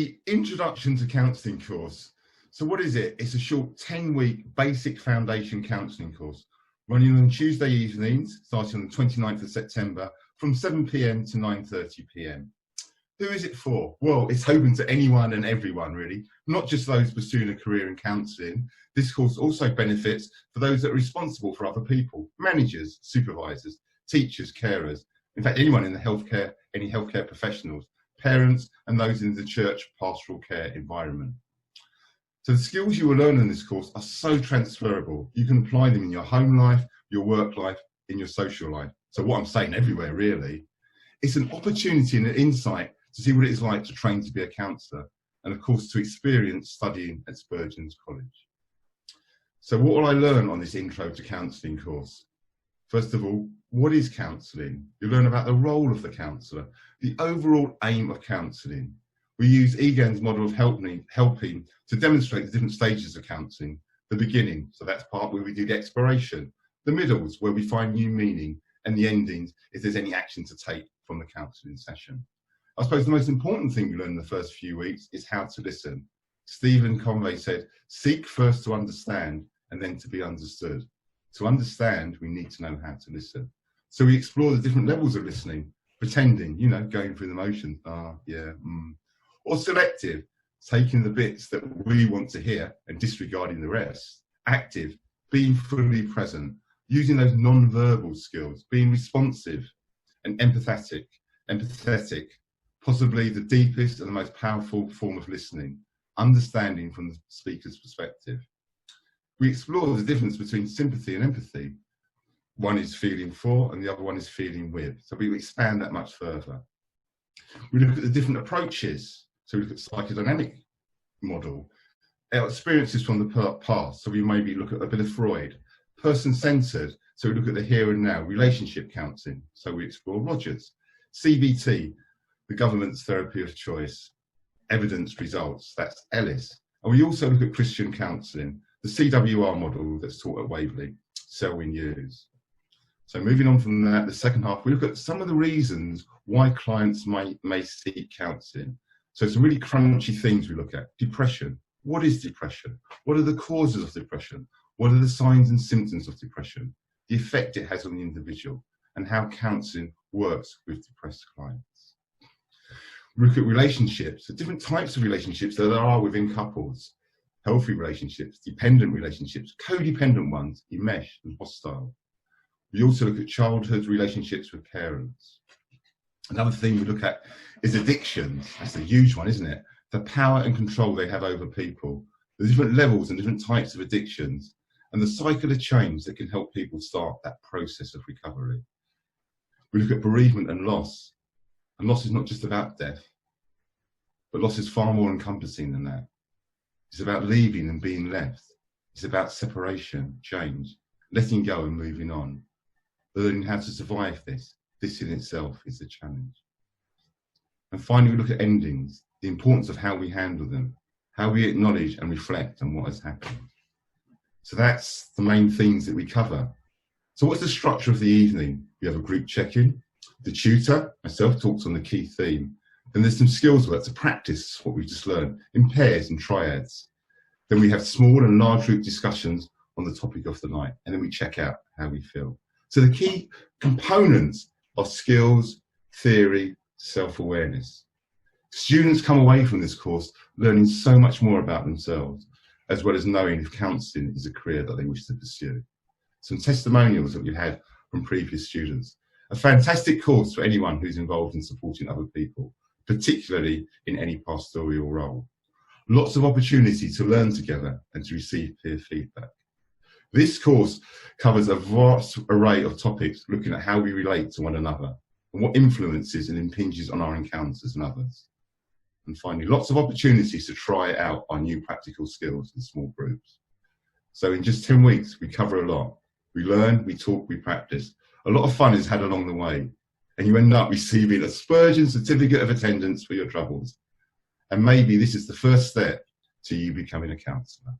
The Introduction to Counselling course. So what is it? It's a short 10-week basic foundation counselling course running on Tuesday evenings, starting on the 29th of September from 7 p.m. to 9:30 p.m. Who is it for? Well, it's open to anyone and everyone, really, not just those pursuing a career in counselling. This course also benefits for those that are responsible for other people, managers, supervisors, teachers, carers, in fact, anyone in the healthcare, any healthcare professionals, parents, and those in the church pastoral care environment. So the skills you will learn in this course are so transferable. You can apply them in your home life, your work life, in your social life. So what I'm saying everywhere, really. It's an opportunity and an insight to see what it is like to train to be a counsellor, and of course to experience studying at Spurgeon's College. So what will I learn on this Intro to Counselling course? First of all, what is counselling? You'll learn about the role of the counsellor, the overall aim of counselling. We use Egan's model of helping to demonstrate the different stages of counselling. The beginning, so that's part where we do the exploration. The middles, where we find new meaning, and the endings, if there's any action to take from the counselling session. I suppose the most important thing we learn in the first few weeks is how to listen. Stephen Conway said, seek first to understand and then to be understood. To understand, we need to know how to listen. So we explore the different levels of listening, pretending, going through the motions, or selective, taking the bits that we want to hear and disregarding the rest. Active, being fully present, using those non-verbal skills, being responsive and empathetic, possibly the deepest and the most powerful form of listening, understanding from the speaker's perspective. We explore the difference between sympathy and empathy. One is feeling for and the other one is feeling with. So we expand that much further. We look at the different approaches. So we look at psychodynamic model, our experiences from the past. So we maybe look at a bit of Freud. Person-centered, so we look at the here and now. Relationship counselling, so we explore Rogers. CBT, the government's therapy of choice. Evidence results, that's Ellis. And we also look at Christian counselling, the CWR model that's taught at Waverley, Selwyn Hughes. So moving on from that, the second half, we look at some of the reasons why clients may seek counselling. So some really crunchy things we look at. Depression. What is depression? What are the causes of depression? What are the signs and symptoms of depression? The effect it has on the individual, and how counselling works with depressed clients. We look at relationships, the different types of relationships that there are within couples. Healthy relationships, dependent relationships, codependent ones, enmeshed and hostile. We also look at childhood relationships with parents. Another thing we look at is addictions. That's a huge one, isn't it? The power and control they have over people, the different levels and different types of addictions, and the cycle of change that can help people start that process of recovery. We look at bereavement and loss. And loss is not just about death, but loss is far more encompassing than that. It's about leaving and being left. It's about separation, change, letting go and moving on. Learning how to survive this. This in itself is a challenge. And finally, we look at endings, the importance of how we handle them, how we acknowledge and reflect on what has happened. So that's the main themes that we cover. So what's the structure of the evening? We have a group check-in. The tutor, myself, talks on the key theme. Then there's some skills work to practice what we've just learned in pairs and triads. Then we have small and large group discussions on the topic of the night. And then we check out how we feel. So the key components of skills, theory, self-awareness. Students come away from this course learning so much more about themselves, as well as knowing if counselling is a career that they wish to pursue. Some testimonials that we had from previous students. A fantastic course for anyone who's involved in supporting other people, particularly in any pastoral role. Lots of opportunity to learn together and to receive peer feedback. This course covers a vast array of topics looking at how we relate to one another and what influences and impinges on our encounters and others. And finally, lots of opportunities to try out our new practical skills in small groups. So in just 10 weeks, we cover a lot. We learn, we talk, we practice. A lot of fun is had along the way. And you end up receiving a Spurgeon certificate of attendance for your troubles. And maybe this is the first step to you becoming a counsellor.